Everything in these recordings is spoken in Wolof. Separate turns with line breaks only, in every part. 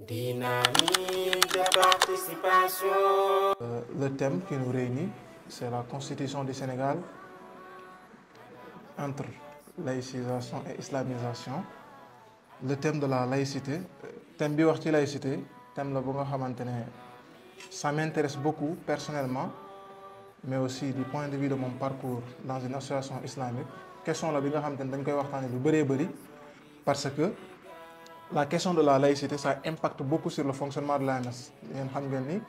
Dynamique de participation.
Le thème qui nous réunit, c'est la constitution du Sénégal entre laïcisation et islamisation. Le thème de la laïcité, thème bi wax ci laïcité, thème la bu nga xamante ne ça m'intéresse beaucoup personnellement, mais aussi du point de vue de mon parcours dans une association islamique. Question la bi nga xamante ne dañ koy waxtaanee lu bëree bëri parce que la question de la laïcité ça impacte beaucoup sur le fonctionnement de l'AMS. yéen xam ngeen ni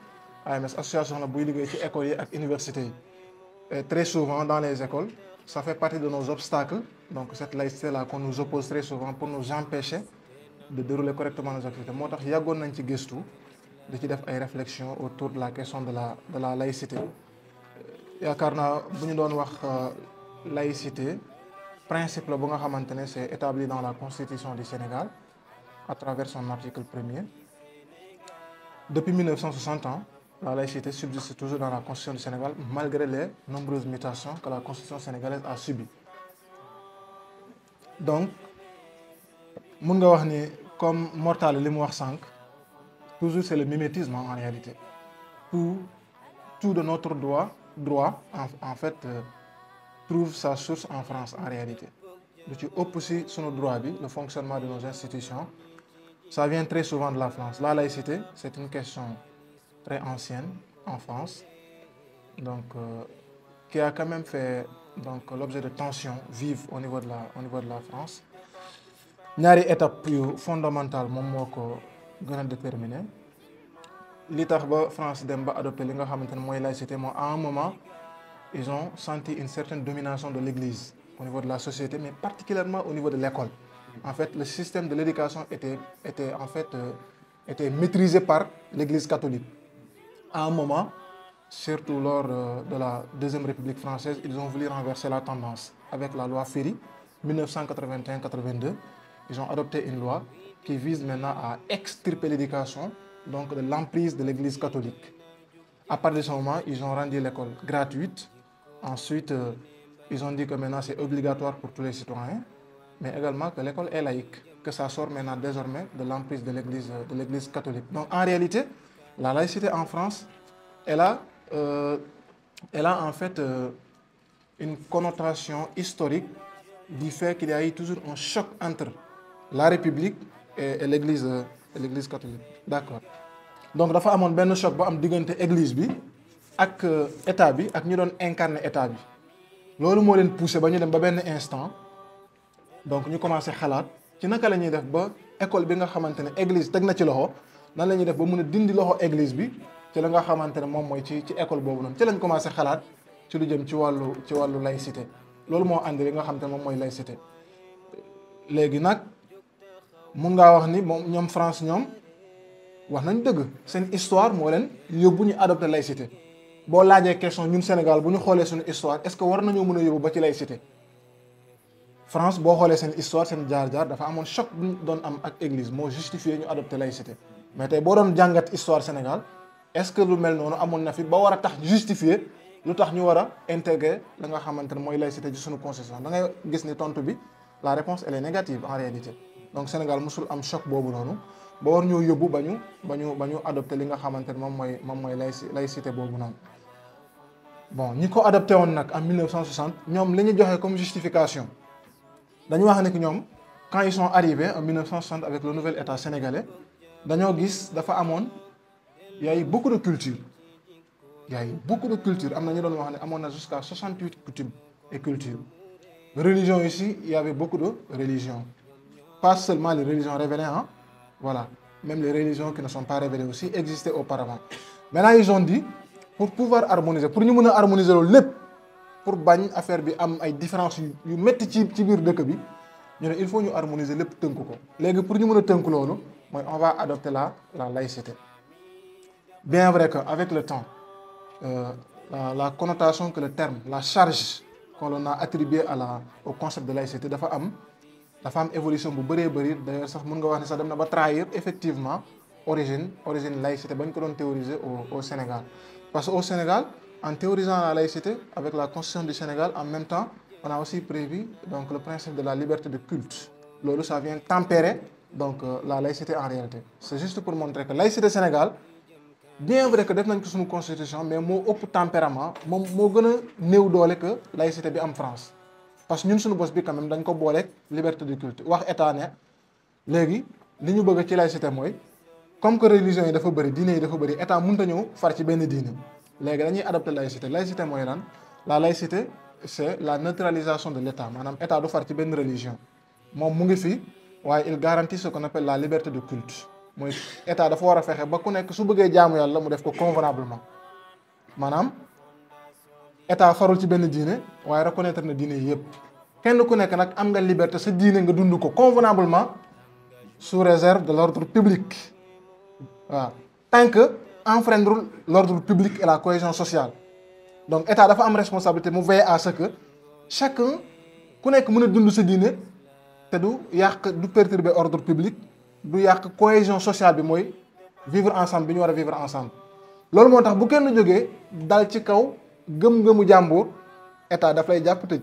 AMS association la buy liggéey ci écoles yi ak universités yi. Et très souvent dans les écoles ça fait partie de nos obstacles, donc cette laïcité là qu'on nous oppose très souvent pour nous empêcher de dérouler correctement nos activités. moo tax yàggoon nañ ci gëstu di ci def ay réflexions autour de la question de la laïcité. yaakaar naa bu ñu doon wax laïcité principe la bu nga xamante ne c'est établi dans la constitution du Sénégal à travers son article 1er. Depuis 1960 ans, la laïcité subsiste toujours dans la constitution du Sénégal malgré les nombreuses mutations que la constitution sénégalaise a subies. Donc mun nga wax ni comme Mortale li mu wax sànq, toujours c'est le mimétisme en réalité. Tout de notre droit en fait trouve sa source en France en réalité. lu ci ëpp si sunu droit bi, le fonctionnement de nos institutions, ça vient très souvent de la France. La laïcité, c'est une question très ancienne en France, donc qui a quand même fait donc l'objet de tensions vives au niveau de la France. ñaari étape yu fondamentale moom moo ko gën a déterminer li tax ba France dem ba adopté li nga xamante ne mooy laïcité moo à un moment ils ont senti une certaine domination de l'Église au niveau de la société, mais particulièrement au niveau de l'école. En fait, le système de l'éducation était maîtrisé par l'Église catholique. À un moment, surtout lors de la Deuxième République française, ils ont voulu renverser la tendance. Avec la loi Ferry, 1981-82, ils ont adopté une loi qui vise maintenant à extirper l'éducation donc de l'emprise de l'Église catholique. À partir de ce moment, ils ont rendu l'école gratuite. Ensuite, ils ont dit que maintenant c'est obligatoire pour tous les citoyens, mais également que l'école est laïque, que ça sort maintenant désormais de l'emprise de l'Église catholique. Donc en réalité, la laïcité en France, elle a en fait une connotation historique du fait qu'il y a eu toujours un choc entre la République et l'Église catholique. D'accord. Donc dafa amoon benn choc bu am diggante Église bi ak état bi ak ñi doon incarner état bi. loolu moo leen poussé ba ñu dem ba benn instant donc ñu commencé xalaat ci naka la ñuy def ba école bi nga xamante ne église teg na ci loxo nan la ñuy def ba mun a dindi loxo église bi ci la nga xamante ne moom mooy ci école boobu noonu ci lañ commencé xalaat ci lu jëm ci wàllu laïcité. loolu moo andi li nga xamante ne moom mooy laïcité. léegi nag mun ngaa wax ni moom ñoom France ñoom wax nañ dëgg seen histoire moo leen yóbbu ñu adopté laïcité. boo laajee question ñun Sénégal bu ñu xoolee suñu histoire est-ce que war nañoo mën a yóbbu ba ci laïcité. France boo xoolee seen histoire seen jaar-jaar dafa amoon choc bu ñu doon am ak église moo justifié ñu adopté laïcité. mais tey boo doon jàngat histoire Sénégal est-ce que lu mel noonu amoon na fi ba war a tax justifié lu tax ñu war a intégrer la nga xamante ne mooy laïcité ci suñu constitution da ngay gis ni tontu bi la réponse elle est négative en réalité. donc Sénégal mosul am choc boobu noonu ba war ñoo yóbbu ba ñu adopté li nga xamante ne moom mooy laïcité boobu noonu. bon ñi ko adopté woon nag en 1960 ñoom li ñu joxe comme justification dañu wax ne que ñoom quand ils sont arrivés en 1960 avec le nouvel état sénégalais dañoo gis dafa amoon y a eu beaucoup de culture am na ñu doon wax ne amoon na jusqu'à 68 coutumes et cultures. religion ici il y avait beaucoup de religions, pas seulement les religions révélées voilà, même les religions qui ne sont pas révélées aussi existaient auparavant. Maintenant ils ont dit pour pouvoir harmoniser pour ñu mën a harmoniser loolu lépp pour bañ affaire bi am ay différences yu métti ci biir dëkk bi ñu ne il faut ñu harmoniser lépp tënk ko. léegi pour ñu mën a tënk loolu mooy on va adopter la laïcité. bien vrai que avec le temps la connotation que le terme, la charge qu'on a attribuée au concept de laïcité dafa am évolution bu bëree bëri. d'ailleurs sax mën nga wax ne sax dem na ba trahir effectivement origine laïcité bañ ko doon théoriser au Sénégal. Parce qu'au Sénégal, en théorisant la laïcité avec la constitution du Sénégal, en même temps, on a aussi prévu donc le principe de la liberté de culte. Loolu ça vient tempérer donc la laïcité en réalité. C'est juste pour montrer que laïcité Sénégal bien vrai que def nañ ko suñu constitution mais moo ëpp tempérament moom moo gën a néew doole que laïcité bi am France. parce que ñun suñu bos bi quand même dañ ko booleeg liberté de culte wax état ne léegi li ñu bëgg ci laïcité mooy comme que religion yi dafa bëri diine yi dafa bëri état mënut a ñëw far ci benn diine léegi dañuy adopté laïcité. Laïcité mooy lan la laïcité c'est la neutralisation de l'état maanaam état du far ci benn religion moom mu ngi fi waaye il garantit ce qu'on appelle la liberté de culte mooy état dafa war a fexe ba ku nekk su bëggee jaamu yàlla mu def ko convenablement maanaam état farul ci benn diine waaye reconnaître na diine yi yëpp kenn ku nekk nag am nga liberté sa diine nga dund ko convenablement sous réserve de l'ordre public waaw tant que enfreindre l'ordre public et la cohésion sociale donc état dafa am responsabilité mu veiller à ce que chacun ku nekk mën a dund sa diine te du yàq du perturber ordre public du yàq cohésion sociale bi mooy vivre ensemble bi ñu war a vivre ensemble loolu moo tax bu kenn jógee dal ci kaw gëm-gëmu jàmbur état daf lay jàpp tëj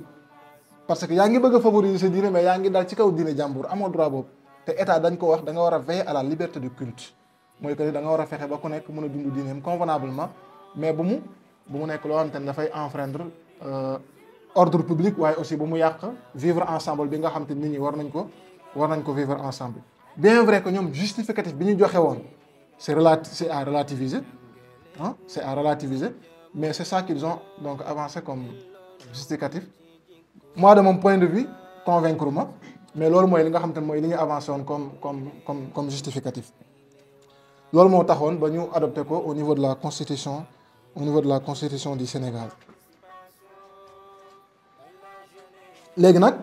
parce que yaa ngi bëgg a favoriser sa diine mais yaa ngi dal ci kaw diine jàmbur amoo droit boobu te état dañ ko wax da nga war a veiller à la liberté de culte mooy que ni da nga war a fexe ba ku nekk mën a dund diineem convenablement mais bu mu nekk loo xamante ne dafay enfreindre ordre public waaye aussi bu mu yàq vivre ensemble bi nga xam te nit ñi war nañ ko vivre ensemble bien vrai que ñoom justificatif bi ñu joxe woon c'est à relativiser ah c'est à relativiser mais c'est ça qu'ils ont donc avancé comme justificatif moi de mon point de vue convaincre ma mais loolu mooy li nga xam te ne mooy li ñu avancé woon comme justificatif loolu moo taxoon ba ñu adopté ko au niveau de la constitution du Sénégal léegi nag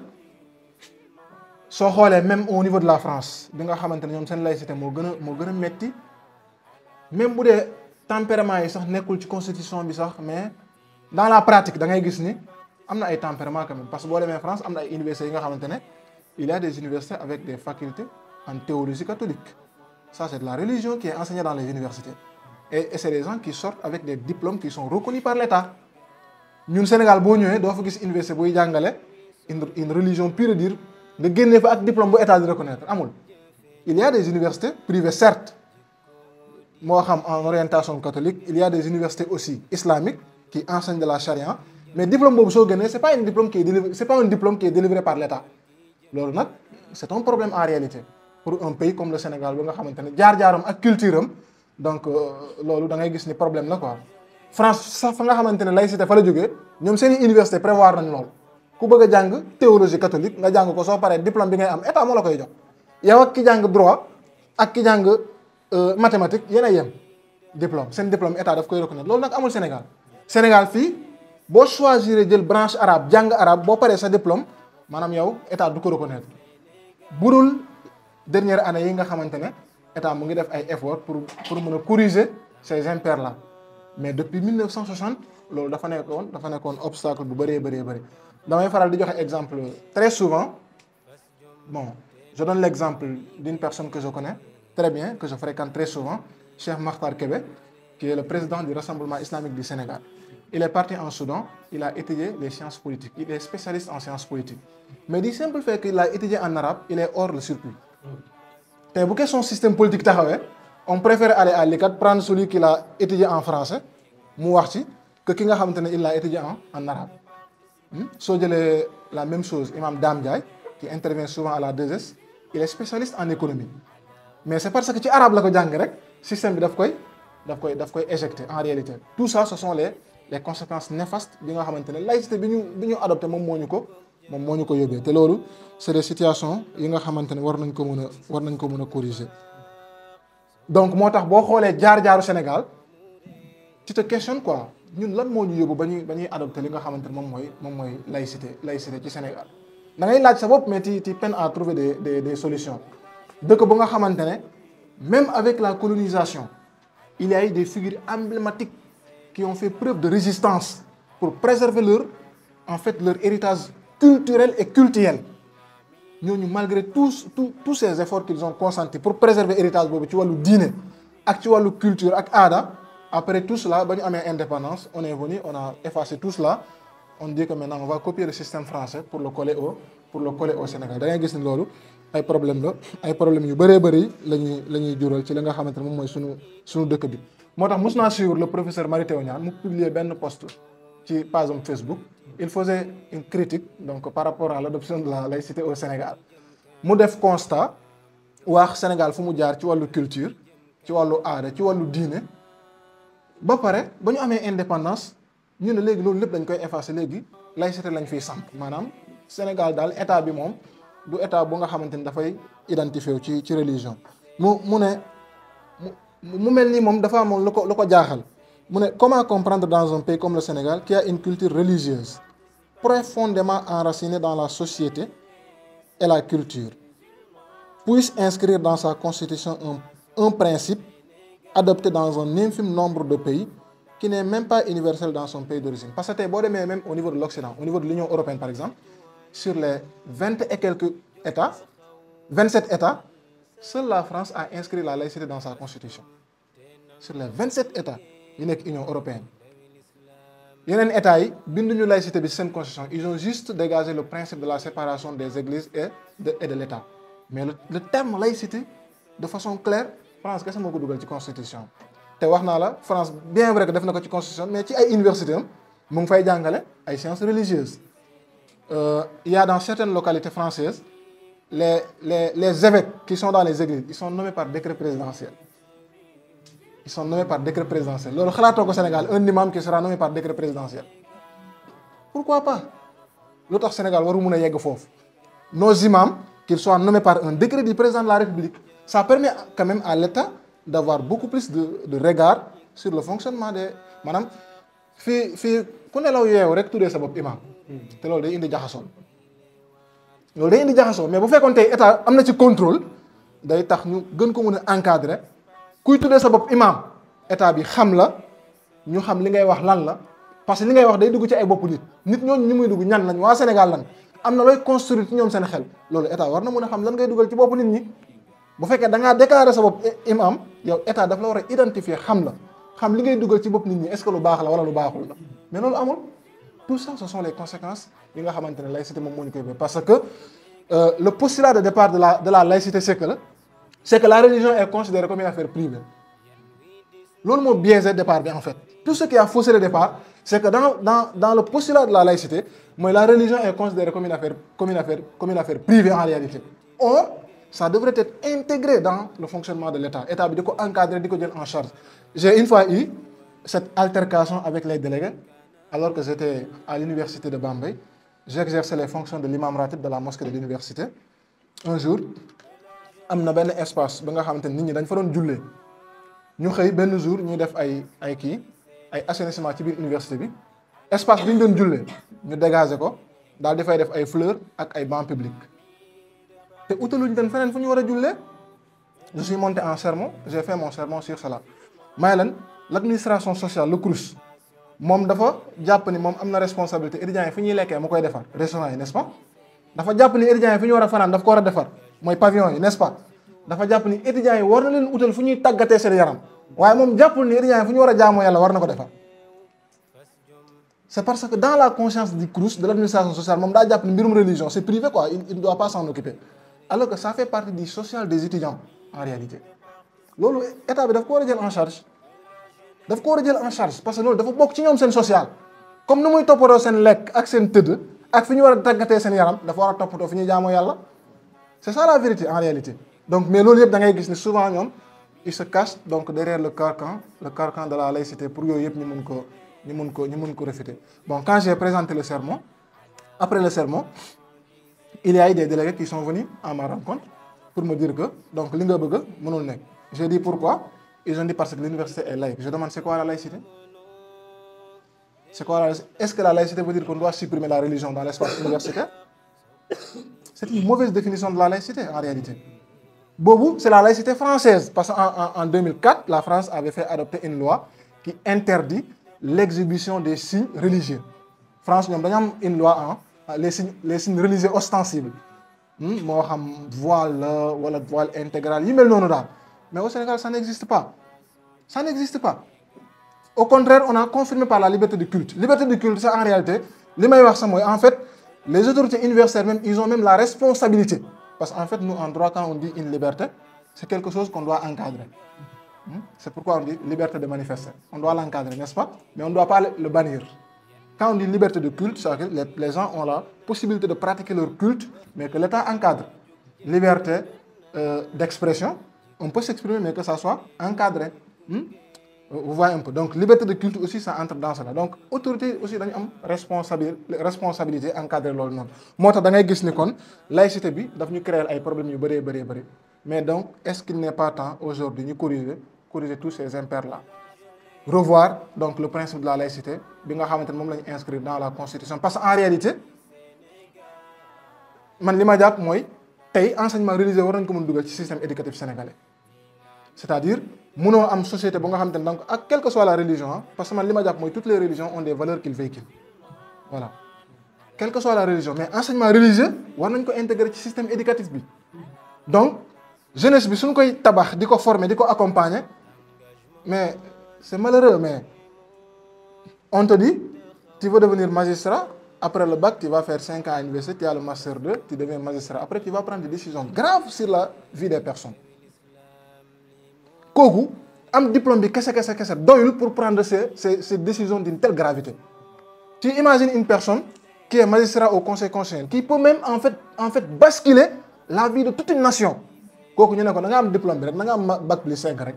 soo xoolee même au niveau de la France bi nga xamante ne ñoom seen laïcité moo gën a metti même bu dee tempérament yi sax nekkul ci constitution bi sax mais dans la pratique da ngay gis ni am na ay tempérament quand même parce que boo demee France am na ay universités yi nga xamante ne il y a des universités avec des facultés en théologie catholique ça c'est de la religion qui est enseignée dans les universités et c'est des gens qui sortent avec des diplômes qui sont reconnus par l'État ñun Sénégal boo ñëwee doo fa gis université buy jàngale une religion pure et dure nga génnee fa ak diplôme bu état di reconnaître amul. Il y a des universités privées certes moo xam en orientation catholique il y a des universités aussi islamiques qui enseignent de la charia mais diplôme boobu soo génnee c'est pas un diplôme qui est délivré par l'État loolu nag c'est un problème en réalité pour un pays comme le Sénégal ba nga xamante ne jaar-jaaram ak culture am donc loolu da ngay gis ni problème la quoi. France sax fa nga xamante ne laïcité fa la jógee ñoom seen i université prévoir nañ loolu ku bëgg a jàng théologie catholique nga jàng ko soo paree diplôme bi ngay am état moo la koy jox yow ak ki jàng droit ak ki jàng mathématique yéen a yem diplôme seen diplôme état daf koy reconnaître loolu nag amul Sénégal. Sénégal fii boo choisir jël branche arabe jàng arabe boo paree sa diplôme maanaam yow état du ko reconnaître budul dernière année yi nga xamante ne état mu ngi def ay efforts pour mën a corriger ces impairs là mais depuis 1960 loolu dafa nekkoon obstacle bu bëree bëri damay faral di joxe exemple très souvent bon je donne l'exemple d'une personne que je connais très bien que je fréquente très souvent Cheikh Makhtar Kébé qui est le président du Rassemblement islamique du Sénégal. Il est parti en Soudan, il a étudié les sciences politiques, il est spécialiste en sciences politiques. Mais du simple fait qu'il a étudié en arabe, il est hors le circuit. Et pour que son système politique taxawé, on préfère aller à l'ICAD, prendre celui qui l'a étudié en français, Mouarti, que qui il l'a étudié en arabe. So la même chose, Imam Dame Diaye, qui intervient souvent à la 2S, il est spécialiste en économie. Mais c'est parce que tu arabe la ko jàng rek, système bi daf koy éjecter en réalité. Tout ça, ce sont les conséquences néfastes bi nga xamante ne laïcité bi ñu adopté moom moo ñu ko yóbbee te loolu c'est des situations yi nga xamante ne war nañ ko mën a corriger. Donc moo tax boo xoolee jaar-jaaru Sénégal tu te questionnes quoi ñun lan moo ñu yóbbu ba ñuy adopté li nga xamante ne moom mooy laïcité ci Sénégal da ngay laaj sa bopp mais tu peines à trouver des solutions dëkk ba nga xamante ne même avec la colonisation il y a eu des figures emblématiques qui ont fait preuve de résistance pour préserver leur héritage culturel et cultuel ñooñu malgré tous ces efforts qu'ils ont consentis pour préserver héritage boobu ci wàllu diine ak ci wàllu culture ak aada après tout cela ba ñu amee indépendance on est venu on a effacé tout cela on dit que maintenant on va copier le système français pour le coller au Sénégal da ngay gis ni loolu ay problème la ay problème yu bëree bëri la ñuy jural ci li nga xamante ne moom mooy suñu dëkk bi. moo tax mos naa suivre le professeur Mary Teuw Niane mu publier benn post ci page am Facebook. Il faisait une critique donc par rapport à l'adoption de la laïcité au Sénégal mu def constat wax Sénégal fu mu jaar ci wàllu culture ci wàllu aada ci wàllu diine ba pare ba ñu amee indépendance ñu ne léegi loolu lépp dañ koy effacer léegi laïcité lañ fiy samp maanaam Sénégal daal état bi moom du état bu nga xamante ni dafay identifié wu ci religion mu mel ni moom dafa amoon lu ko jaaxal mu ne comment comprendre dans un pays comme le Sénégal qui a une culture religieuse profondément enracinée dans la société et la culture puisse inscrire dans sa constitution un principe adopté dans un infime nombre de pays qui n'est même pas universel dans son pays d'origine. Parce que tey boo demee même au niveau de l'Occident, au niveau de l'Union européenne par exemple, sur les 20 et quelques États, 27 États, seule la France a inscrit la laïcité dans sa constitution. Sur les 27 États yi nekk Union européenne. yeneen États yi binduñu laïcité bi seen constitution, ils ont juste dégagé le principe de la séparation des églises et de l'État. Mais le terme laïcité, de façon claire, France kese moo ko dugal ci constitution. te wax naa la France bien vrai que def na ko ci constitution mais ci ay université am mu ngi fay jàngale ay sciences religieuses. Il y a dans certaines localités françaises les évêques qui sont dans les églises, ils sont nommés par décret présidentiel. Ils sont nommés par décret présidentiel. loolu xalaatoo ko Sénégal, un imam qui sera nommé par décret présidentiel. Pourquoi pas? lu tax Sénégal waru mun a yegg foofu. Nos imams, qu'ils soient nommés par un décret du président de la République, ça permet quand même à l'État d'avoir beaucoup plus de regard sur le fonctionnement des maanaam fii ku nelaw yeewu rek tuddee sa bopp imam te loolu day indi jaxasoo mais bu fekkoon tey état am na ci contrôle day tax ñu gën ko mën a encadrer kuy tuddee sa bopp imam état bi xam la ñu xam li ngay wax lan la parce que li ngay wax day dugg ci ay bopp nit ñooñu ñu muy dugg ñan lañ waa Sénégal lan am na looy construire ci ñoom seen xel loolu état war na mën a xam lan ngay dugal ci bopp nit ñi. bu fekkee da ngaa déclarer sa bopp imam yow état daf la war a identifier xam li ngay dugal ci bopp nit ñi est-ce que lu baax la wala lu baaxul la mais loolu amul. Tout ça ce sont les conséquences yi nga xamante ne laïcité moom moo ñu koy bëgg parce que le postulat de départ de la laïcité c'est que la religion est considérée comme une affaire privée. loolu moo biaisé départ bi en fait. Tout ce qui a faussé le départ c'est que dans le postulat de la laïcité mooy la religion est considérée comme une affaire privée en réalité. Or ça devrait être intégré dans le fonctionnement de l'État. État bi di ko encadrer di ko jël en charge. J'ai une fois eu cette altercation avec les délégués alors que j'étais à l'université de Bambey. J'exerçais les fonctions de l'imam ratib de la mosquée de l'université. Un jour am na benn espace ba nga xamante ne nit ñi dañ fa doon jullee ñu xëy benn jour ñuy def ay assainissement ci biir université bi espace bi ñu doon jullee ñu dégager ko daal di fay def ay fleurs ak ay bancs publics. te utaluñ den feneen fu ñu war a jullee. Je suis monté en sermon, j'ai fait mon sermon sur cela. may lan l'administration sociale le CROUS moom dafa jàpp ni moom am na responsabilité étudiants yi fu ñuy lekkee mu koy defar restaurant yi n'est-ce pas. dafa jàpp ni étudiants yi fu ñu war a fanaan daf ko war a defar mooy pavillon yi n'est-ce pas. dafa jàpp ni étudiants yi war na leen utal fu ñuy tàggatee seen yaram waaye moom jàppul ni étudiants yi fu ñu war a jaamoo yàlla war na ko defar. C'est parce que dans la conscience du CROUS de l'administration sociale moom daa jàpp ni mbirum religion c'est privé quoi, il ne doit pas s'en occuper. Alors que ça fait partie du social des étudiants en réalité. loolu état bi daf ko war a jël en charge parce que loolu dafa bokk ci ñoom seen social comme ni muy toppatoo seen lekk ak seen tëdd ak fi ñu war a tàggatee seen yaram dafa war a toppatoo fi ñuy jaamoo yàlla. C'est ça la vérité en réalité. Donc mais loolu yëpp da ngay gis ni souvent ñoom ils se cachent donc derrière le carcan de la laïcité pour yooyu yëpp ñu mun ko réfuter. Bon, quand j'ai présenté le sermon, après le sermon, il y a eu des délégués qui sont venus à ma rencontre pour me dire que donc li nga bëgg mënul nekk. J'ai dit pourquoi? Ils ont dit parce que l'université est laïque. Je demande c'est quoi la laïcité? Est-ce que la laïcité veut dire qu'on doit supprimer la religion dans l'espace universitaire? C'est une mauvaise définition de la laïcité en réalité. Boobu c'est la laïcité française parce qu'en 2004 la France avait fait adopter une loi qui interdit l'exhibition des signes religieux. France ñoom dañu am une loi les signes religieux ostensibles moo xam voile la wala voile intégral yi mel noonu daal. Mais au Sénégal, ça n'existe pas. Ça n'existe pas. Au contraire, on a confirmé par la liberté de culte. Liberté de culte, ça en réalité, en fait, les autorités universitaires même, ils ont même la responsabilité Parce qu'en fait, nous, en droit, quand on dit une liberté, c'est quelque chose qu'on doit encadrer. C'est pourquoi on dit liberté de manifester. On doit l'encadrer, n'est-ce pas? Mais on ne doit pas le bannir. Quand on dit liberté de culte, c'est que les gens ont la possibilité de pratiquer leur culte, mais que l'État encadre. Liberté d'expression, on peut s'exprimer, mais que ça soit encadré. Vous voyez un peu. Donc, liberté de culte aussi, ça entre dans cela. Donc, autorité aussi, dañu am responsabilité encadrer loolu noonu. Moo tax da ngay gis ni kon laïcité bi daf ñu créer ay problèmes yu bëree bëri. Mais donc, est-ce qu'il n'est pas temps aujourd'hui de corriger tous ces impairs-là? Revoir donc le principe de la laïcité, bi nga xamante ne moom la ñu inscrire dans la Constitution. Parce qu'en réalité, man li ma jàpp mooy tey enseignement religieux war nañ ko mën dugal ci système éducatif sénégalais. C'est-à-dire, mënoo am société bu nga xamante ne donc ak quelle que soit la religion, parce que man li ma jàpp mooy toutes les religions ont des valeurs qu'ils véhiculent. Voilà. Quelle que soit la religion, mais enseignement religieux war nañ ko intégrer ci système éducatif bi. Donc, jeunesse bi suñ koy tabax di ko former di ko accompagner, mais c'est malheureux, mais on te dit, tu veux devenir magistrat, après le bac, tu vas faire 5 ans à l'université, tu as le master 2, tu deviens magistrat. Après, tu vas prendre des décisions graves sur la vie des personnes. Kooku am diplôme bi kese doyul pour prendre ces décisions d'une telle gravité. Tu imagines une personne qui est magistrat au conseil constitutionnel, qui peut même en fait basculer la vie de toute une nation. Kooku ñu ne ko da nga am diplôme bi rek da nga am bac plus 5 rek.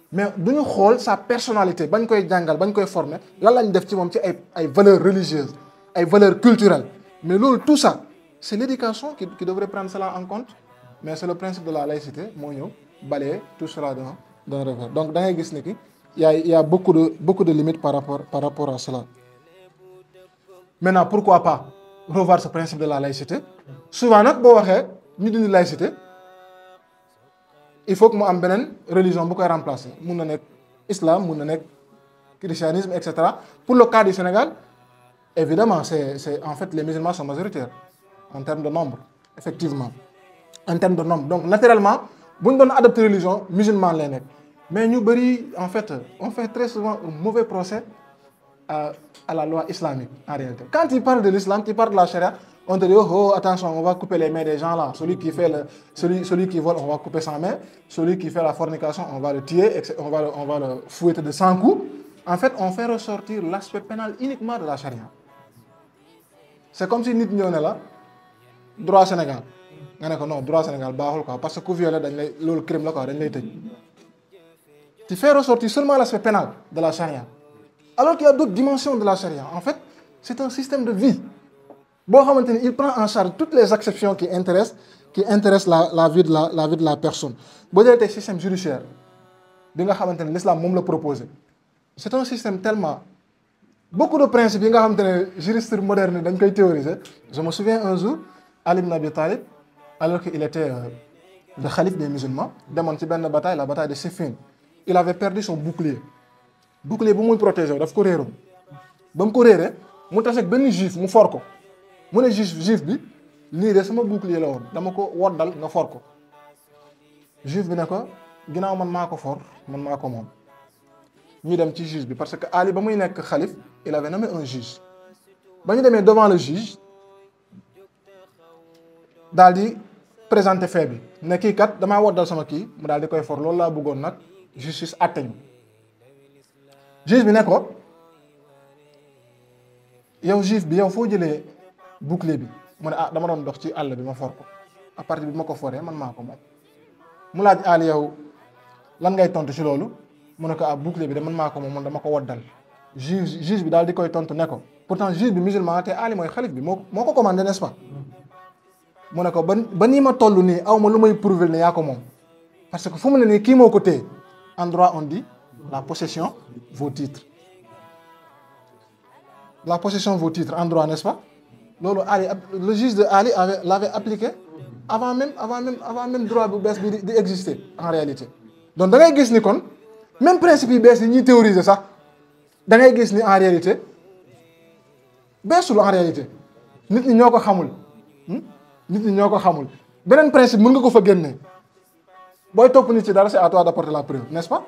Mais duñu xool sa personnalité bañ koy jàngal bañ koy former lan lañ def ci moom ci ay valeurs religieuses ay valeurs culturelles. Mais loolu tout ça c'est l'éducation qui devrait prendre cela en compte. Mais c'est le principe de la laïcité moo ñëw balayer tout cela d'un revers. Donc da ngay gis ni ki y a beaucoup de limites par rapport à cela. Maintenant, pourquoi pas revoir ce principe de la laïcité? Souvent nag boo waxee ñu dindi laïcité, il faut que mu am beneen religion bu koy remplacer. Mun na nekk islam, mun na nekk christianisme, etc. Pour le cas du Sénégal, évidemment, c'est en fait les musulmans sont majoritaires en termes de nombre, effectivement. En termes de nombre. Donc naturellement, bu ñu doon adopter religion musulman lay nekk. Mais ñu bëri en fait on fait très souvent un mauvais procès à la loi islamique en réalité. Quand tu parles de l'islam, tu parles de la charia, on te dit oh attention, on va couper les mains des gens là. Celui qui vole, on va couper sa main. Celui qui fait la fornication, on va le tuer, on va le fouetter de 100 coups. En fait, on fait ressortir l'aspect pénal uniquement de la charia. C'est comme si nit ñëw ne la droit Sénégal. Nga ne ko non droit Sénégal baaxul quoi parce que ku violé dañ lay loolu crime la quoi dañ lay tëj. Tu fais ressortir seulement l'aspect pénal de la charia. Alors qu'il y a d'autres dimensions de la charia. En fait, c'est un système de vie. Boo xamante ni il prend en charge toutes les exceptions qui intéressent la vie de la personne. Boo jëlee tey système judiciaire bi nga xamante ne l'islam moom la proposé. C'est un système tellement beaucoup de principes yi nga xamante ne juristes modernes dañ koy théoriser. Je me souviens un jour Ali ibn Abi Talib, alors qu'il était le calife des musulmans, demoon ci benn bataille, la bataille de Siffin. Il avait perdu son bouclier. Bouclier bu muy protégé daf ko réeroon. Ba mu ko réeree mu tase ak benn juif mu for ko. Mu ne juif bi lii de sama bouclier la woon dama ko woddal nga for ko. Juif bi ne ko ginnaaw man maa ko for man maa ko moom. Ñu dem ci juge bi parce que Ali ba muy nekk xalif il avait nommé un juge. Ba ñu demee devant le juge daal di présenter fait bi ne kii kat damaa woddal sama kii mu daal di koy for loolu laa bëggoon nag justice àtte ñu. Juge bi ne ko yow juif bi yow foo jëlee bouclier bi mu ne dama doon dox ci àll bi ma for ko à partir bi ma ko foree man maa ko moom. Mu laaj Ali yow lan ngay tontu ci loolu mu ne ko bouclier bi de man maa ko moom man dama ko woddal. Juge bi daal di koy tontu ne ko pourtant juge bi musulman te Ali mooy xalif bi moo ko commandé n'est-ce pas. Mu ne ko ba nii ma toll nii aw ma lu may prouver ne yaa ko moom parce que fu mu ne nii kii moo ko téye en droit on dit la possession vaut titre. La possession vaut titre en droit, n'est-ce pas? Le juge de Ali l'avait appliqué avant même droit bu bees bi di exister en réalité. Donc da ngay gis ni kon même principe yi bees yi ñuy théoriser sax da ngay gis ni en réalité beesul en réalité nit ñi ñoo ko xamul. Nit ñi ñoo ko xamul beneen principe mën nga ko fa génne booy topp nit ci dara c'est à toi d'apporter la preuve, n'est-ce pas?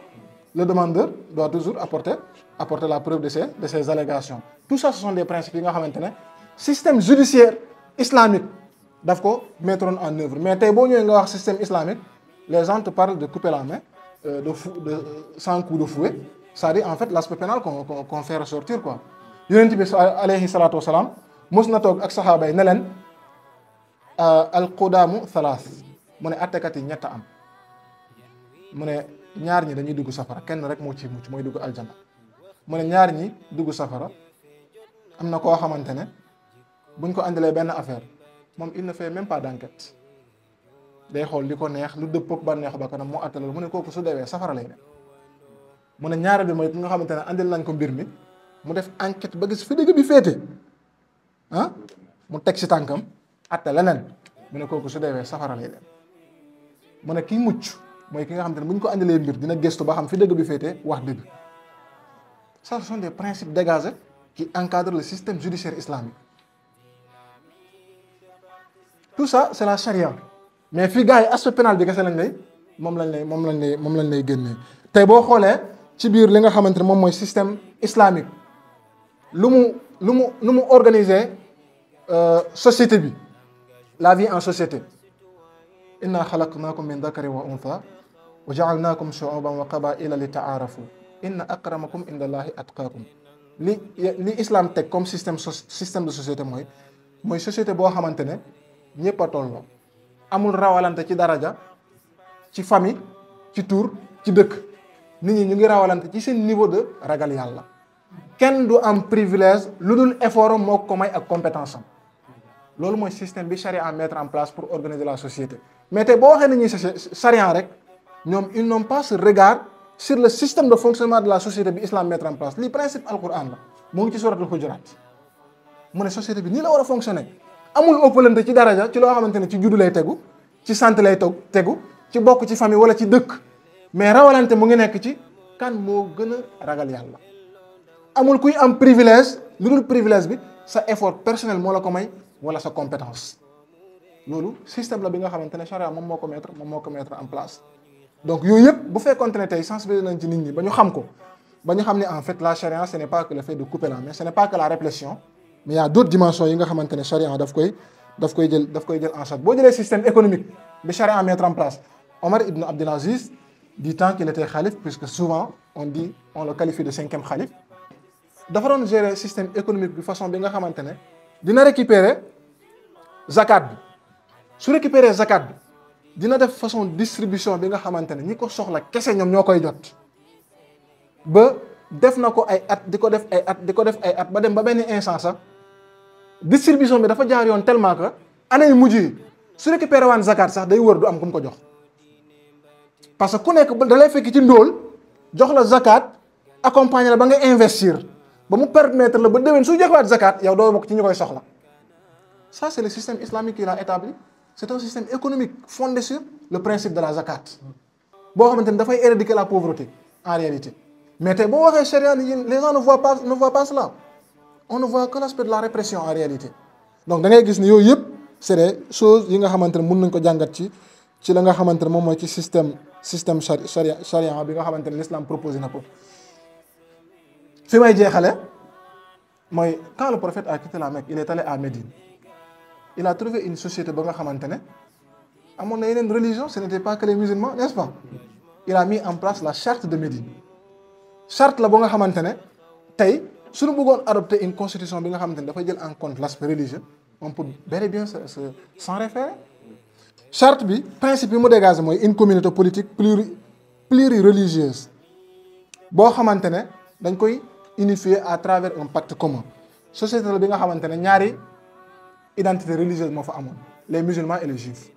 Le demandeur doit toujours apporter la preuve de ses allégations. Tout ça, ce sont des principes yi nga xamante ne système judiciaire islamique daf ko mettre en œuvre. Mais tey boo ñëwee nga wax système islamique les gens te parlent de couper la main sans coup de fouet, c'est-à-dire en fait l'aspect pénal qu'on fait ressortir quoi. Yonent bi alayhi salaatu wasalaam mos na toog ak saxaaba yi ne leen al qudaamu thalath, mu ne attekat yi ñett am, mu ne ñaar ñi dañuy dugg safara, kenn rek moo ci mucc mooy dugg aljana. mu ne ñaar ñi dugg safara am na koo xamante ne buñ ko andilee benn affaire moom il ne fait même pas d'enquête, day xool li ko neex lu dëppook ba neex ba kanam moo attalal. mu ne kooku su deewee safara lay dem. mu ne ñaareel bi mooy ki nga xamante ne andil nañ ko mbir mi mu def enquête ba gis fi dëgg bi féete ah mu teg ci tànkam atte leneen, mu ne kooku su deewee safara lay dem. mu ne kii mucc mooy ki nga xamante ne bu ñu ko andilee mbir dina gëstu ba xam fi dëgg bi féete wax dëgg. Ça, ce sont des principes dégagés qui encadrent le système judiciaire islamique. Tout ça c'est la charia. Mais fii gars yi aspect pénal bi kese lañ lay moom lañ lay génnee. tey boo xoolee ci biir li nga xamante ne moom mooy système islamique lu mu organiser société bi, la vie en société. inna xalaqnaakum min dakarin wa untha wa jaalnaakum shuuban wa qabaila li taarafu inna akramakum indallahi atqaakum. li islam teg comme système de société mooy société boo xamante ne ñëpp a tolloo, amul rawalante ci daraja, ci famille, ci tur, ci dëkk. nit ñi ñu ngi rawalante ci seen niveau de ragal yàlla. kenn du am privilège lu dul effort moo ko may ak compétence am. loolu mooy système bi charia à mettre en place pour organiser la société. mais tey boo waxee nit ñi charia rek ñoom ils n'ont pas ce regard sur le système de fonctionnement de la société bi islam mettre en place. lii principe alquran la mu ngi ci suratul hujurat. mu ne société bi nii la war a fonctionner. amul ëppalante ci daraja ci loo xamante ne ci juddu lay tegu, ci santé lay tegu, ci bokk ci famille wala ci dëkk. mais rawalante mu ngi nekk ci kan moo gën a ragal yàlla. amul kuy am privilège lu dul privilège bi sa effort personnel moo la ko may wala sa compétence. loolu système la bi nga xamante ne charia moom moo ko mettre en place. donc yooyu yëpp bu fekkoonte ne tey sensibiliser nañ ci nit ñi ba ñu xam ko, ba ñu xam ne en fait la charia ce n'est pas que le fait de couper la main, ce n'est pas que la répression, mais il y a d'autres dimensions yi nga xamante ne charia daf koy jël en charge. boo jëlee système économique bi charia mettre en place, Omar ibn Abdul Aziz du temps qu'il était khalife, puisque souvent on le qualifie de 5e khalife, dafa doon gérer système économique bi façon bi nga xamante ne dina récupérer zakat bi. su récupérer zakat bi dina def façon distribution bi nga xamante ne ñi ko soxla kese ñoom ñoo koy jot. ba def na ko ay at di ko def ay at ba dem ba benn instant sax distribution bi dafa jaar yoon tellement que année yu mujj yi su récupérer waan zakat sax day wër du am ku mu ko jox. parce que ku nekk da lay fekk ci ndóol jox la zakat accompagner la ba nga investir ba mu permettre la ba déwén su joxewaat zakat yow doo bokk ci ñu koy soxla. ça c'est le système islamique qu'il a établi. C'est un système économique fondé sur le principe de la zakat boo xamante ne dafay éradiquer la pauvreté en réalité. mais tey boo waxee charia les gens ne voient pas cela. on ne voit que l'aspect de la répression en réalité. donc da ngay gis ni yooyu yëpp c'est des choses yi nga xamante ne mën nañ ko jàngat ci la nga xamante ne moom mooy ci système charia bi nga xamante ne l'islam proposé na ko. fi may jeexale mooy quand le prophète a quitté la Mecque, il est allé à Médine. Il a trouvé une société ba nga xamante ne amoon na yeneen religion, ce n'était pas que les musulmans, n'est-ce pas? Il a mis en place la charte de Médine. charte la ba nga xamante ne tey suñu bëggoon adopter une constitution bi nga xamante ne dafay jël en compte l'aspect religieux, on peut bel et bien s'en référer. charte bi principe bi mu dégagé mooy une communauté politique plurireligieuse boo xamante ne dañ koy unifier à travers un pacte commun. société la bi nga xamante ne ñaari identité religieuse moo fa amoon, les musulmans et les juifs.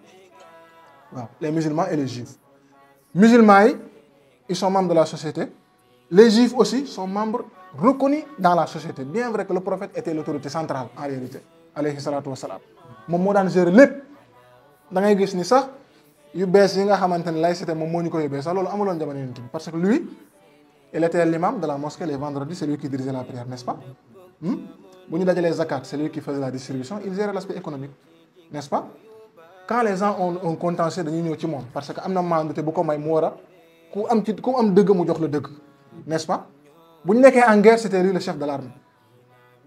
waaw les musulmans et les juifs. musulmans yi ils sont membres de la société, les juifs aussi sont membres reconnus dans la société, bien vrai que le prophète était l'autorité centrale en réalité alayhi salatu wassalam. moom moo daan gérer lépp. da ngay gis ni sax yu bees yi nga xamante ne laïcité moom moo ñu ko yóbbee sax loolu amuloon jamono Yonent bi, parce que lui il était l'imam de la mosquée les vendredis, c'est lui qui dirigeait la prière, n'est-ce pas? bu ñu dajalee zakat, c'est lui qui faisait la distribution, il gérait l'aspect économique, n'est-ce pas? quand les gens ont un contentieux dañuy ñëw ci moom parce que am na mandate bu ko may mu war a ku am dëgg mu jox la dëgg, n'est-ce pas? bu ñu nekkee en guerre, c'était lui le chef de l'armée.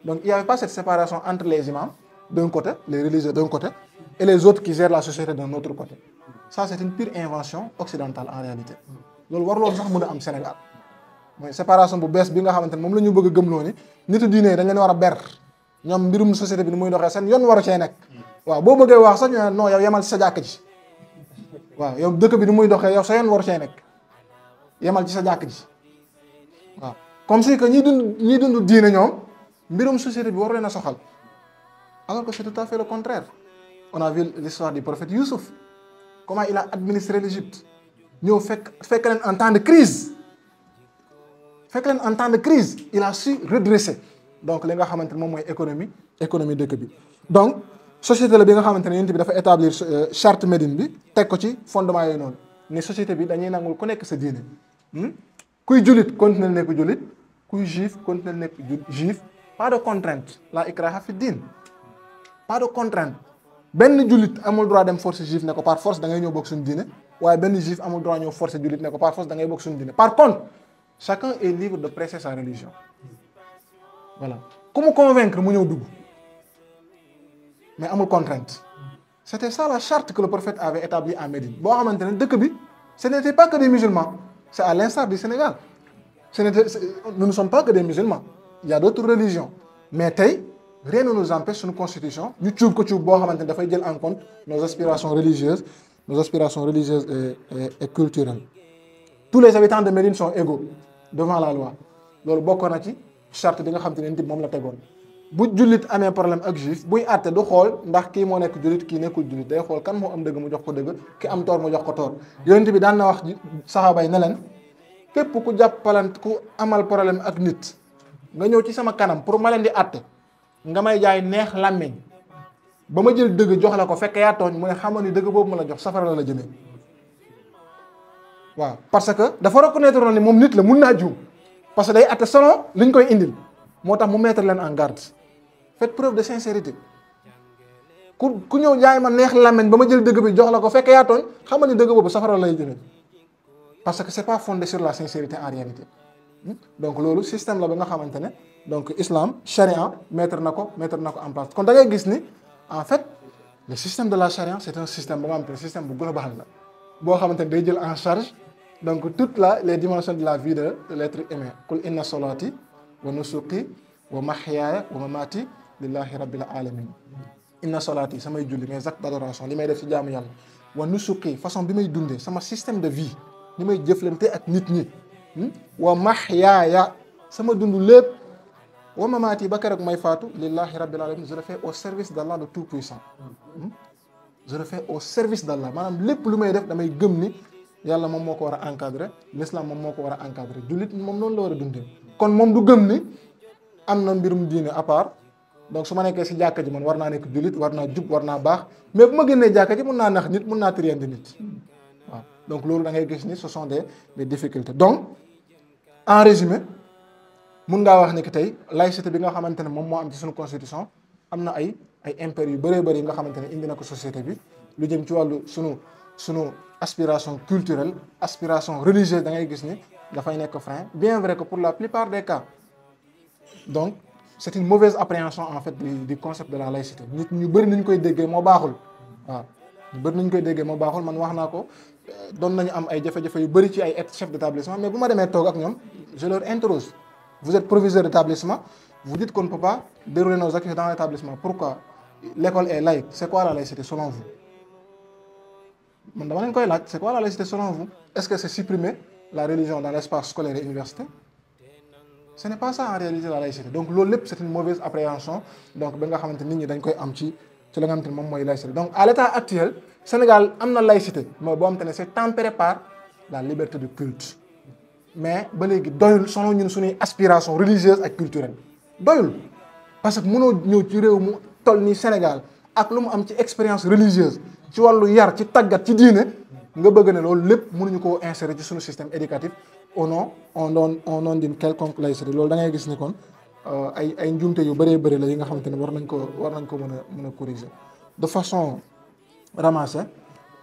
donc il y avait pas cette séparation entre les imams d'un côté, les religieux d'un côté, et les autres qui gèrent la société d'un autre côté. Ça c'est une pure invention occidentale en réalité loolu war loolu sax mën a am Sénégal mooy séparation bu bees bi nga xamante ne moom la ñu bëgg a gëmloo ni nitu diine yi dañ leen war a ber ñoom mbirum société bi ni muy doxee seen yoon waru cee nekk waaw boo bëggee wax sax ñu ne non yow yemal ci sa jàkk ji waaw yow dëkk bi ni muy doxee yow sa yoon waru cee nekk yemal ci sa jàkk ji waaw comme si que ñi dund diine ñoom mbirum société bi waru leen a soxal alors que c'est tout à fait le contraire. On a vu l'histoire du prophète Youssouf comment il a administré l'Égypte ñëw fekk leen en temps de crise il a su redresser donc li nga xamante ne moom mooy économie dëkk bi donc société la bi nga xamante ne yonent bi dafa établir charte Médine bi teg ko ci fondement yooyu noonu ne société bi dañuy nangul ku nekk sa diine kuy jullit continuer nekk jullit kuy juif continuer nekk juif pas de contrainte la ikraha fi diin pas de contrainte benn jullit amul droit dem forcer juif ne ko par force da ngay ñëw bokk suñu diine waaye benn juif amul droit ñëw forcer jullit ne ko par force da ngay bokk suñu diine par contre chacun est libre de prêcher sa religion voilà ku mu convaincre mu ñëw dugg mais amul contrainte c'était ça la charte que le prophète avait établie à Médine boo xamante ne dëkk bi ce n'était pas que des musulmans c'est à l'instar du Sénégal nous ne sommes pas que des musulmans il y a d'autres religions mais tey rien ne nous empêche suñu constitution ñu cuub ko cuub boo xamante ne dafay jël en compte nos aspirations religieuses et culturelles. Tous les habitants de Médine sont égaux devant la loi loolu bokkoon na ci charte bi nga xam te ne moom la tegoon bu jullit amee problème ak juif buy àtte du xool ndax kii moo nekk jullit kii nekkul jullit day xool kan moo am dëgg mu jox ko dëgg ki am toor mu jox ko toor yonent bi daan na wax saxaaba yi ne leen képp ku amal problème ak nit nga ñëw ci sama kanam pour ma leen di àtte nga may jaay neex làmmiñ ba ma jël dëgg jox la ko fekk yaa tooñ mu ne xamal ni dëgg boobu ma la jox safara la jëmee waaw parce que dafa reconnaître ni moom nit la mun naa juum parce que day àtte selon liñ koy indil moo tax mu mettre leen en garde faites preuve de sincérité ku ñëw jaay ma neex làmmiñ ba ma jël dëgg bi jox la ko fekk yaa tooñ xamal ni dëgg boobu safara lay jëmee parce que c'est pas fondé sur la sincérité en réalité donc loolu système la ba nga xamante ne donc islam charia mettre na ko en place kon da ngay gis ni en fait le système de la charia c'est un système ba nga xamante ne système bu global la boo xamante ne day jël en charge donc toutes les dimensions de la vie de l'être humain qul inna solati wa nusuki wa mahyaaya wa mamati lillahi rabbil alamin inna solati samay julli mes actes d'adoration li may def ci jaamu yàlla wa nusuki façon bi may dundee sama système de vie ni may jëflante ak nit ñi wa mahyaaya sama dund lépp wa mamaati ba keroog may faatu lillahi rabbil alamin je le fais au service d'Allah le tout puissant je le fais au service d'Allah maanaam lépp lu may def damay gëm ni yàlla moom moo ko war a encadrer l'islam moom moo ko war a encadrer jullit moom noonu la war a dundee kon moom du gëm ni am na mbirum diine à part donc su ma nekkee si jàkka ji man war naa nekk jullit war naa jub war naa baax mais bu ma génnee jàkka ji mun naa nax nit mun naa triandi nit waaw donc loolu da ngay gis ni ce sont des difficultés donc en résumé mun ngaa wax ni que tey laïcité bi nga xamante ne moom moo am ci suñu constitution am na ay impairs yu bëree bëri yi nga xamante ne indi na ko société bi lu jëm ci wàllu sunu aspiration culturelle aspiration religieuse da ngay gis ni dafay nekk frein bien vrai que pour la plupart des cas donc c'est une mauvaise appréhension en fait du concept de la laïcité nit ñu bëri nañu koy déggee moo baaxul waaw ñu bëri nañu koy déggee moo baaxul man wax naa ko doon nañu am ay jafe-jafe yu bëri ci ay chef d'établissement mais bu ma demee toog ak ñoom je leur interroge vous êtes proviseur d'établissement vous dites qu'on ne peut pas dérouler nos activités dans l'établissement pourquoi l'école est laïque c'est quoi la laïcité selon vous man dama leen koy laaj c'est quoi la laïcité selon vous est-ce que c'est supprimer la religion dans l'espace scolaire et universitaire ce n'est pas ça en réalité la laïcité donc loolu lépp c'est une mauvaise appréhension donc ba nga xamante nit ñi dañ koy am ci la nga xamante ne moom mooy laïcité donc à l'état actuel Sénégal am na laïcité mooy boo xamante ne c'est tempéré par la liberté de culte mais ba léegi doyul selon ñun suñuy aspiration religieuse ak culturelle doyul parce que mënoo ñëw ci réew mu toll ni Sénégal ak lu mu am ci expérience religieuse ci wàllu yar ci tàggat ci diine nga bëgg ne loolu lépp mënuñu koo insérer ci suñu système éducatif au nom d'une quelconque laïcité loolu da ngay gis ni kon ay njuumte yu bëree bëri la yi nga xamante ne war nañ ko mën a corriger de façon ramassée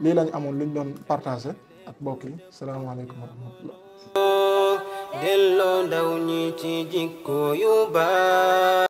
lii lañ amoon luñ doon partager ak mbokk yi salaamaaleykum wa rahmatullah
delloo ndaw ñi ci jikko yu baax